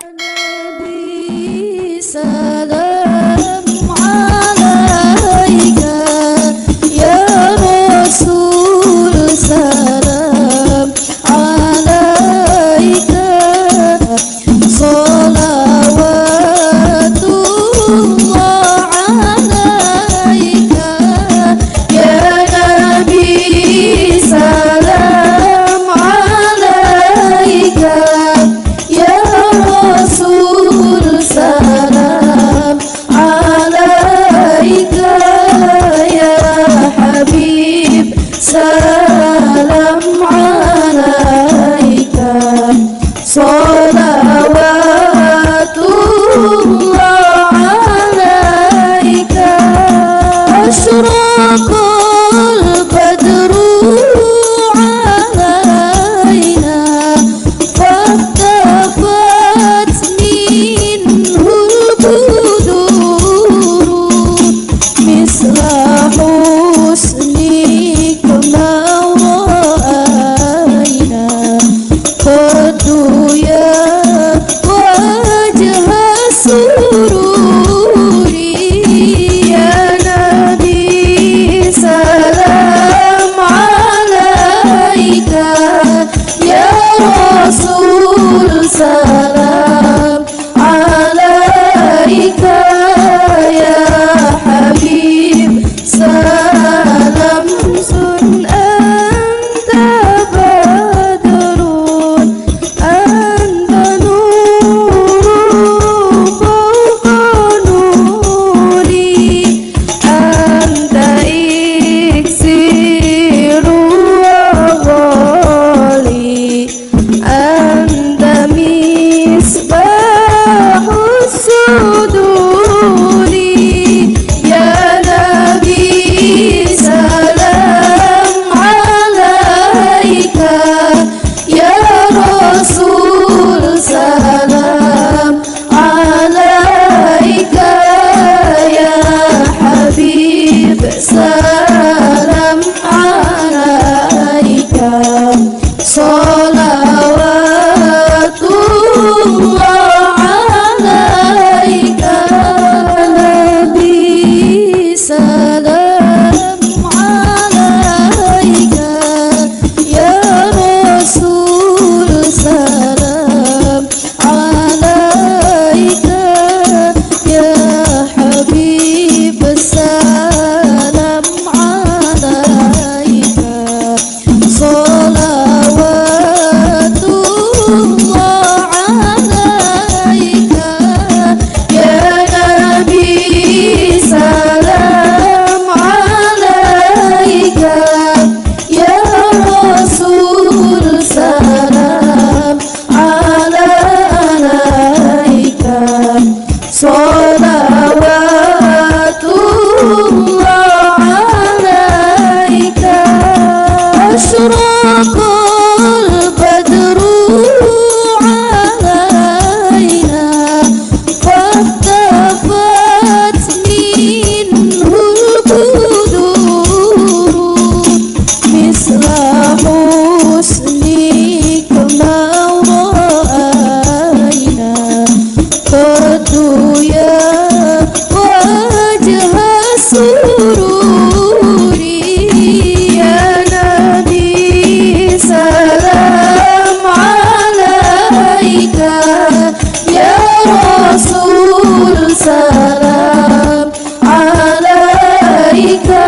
Nabi salam alaika, ya Rasul salam alaika, salawatullah alaika, ya Nabi salam alaika, ya Rasul salam alaika, ya Habib salam alaika, salawatullah alaika. Asyraqal badru alaina, fattafat minhul buduru, misla husnik ma ra'ayna, qaddu ya wajh sururi, ya Nabi salam alaika, ya Rasul salam alaika, ya Habib salam. Sun anta badrun, anta nurun fawqa nuri, anta iksiru ghali, anta misbahus suduri, ya Nabi salam alaika, ya Rasul salam alaika, ya Habib salam alaika, salawatullah alaika. Nabi salam alaika, ya Rasul salam alaika, ya Habib salam alaika, salawatullah alaika, ya Nabi salam alaika, ya Rasul salam alaika, salawatullah alaika. Asyraqal badru alaina, fattafat minhul buduru, misla husnik ma ra'ayna, qaddu ya wajh sururi, ya Nabi salam alaika, ya Rasul salam alaika,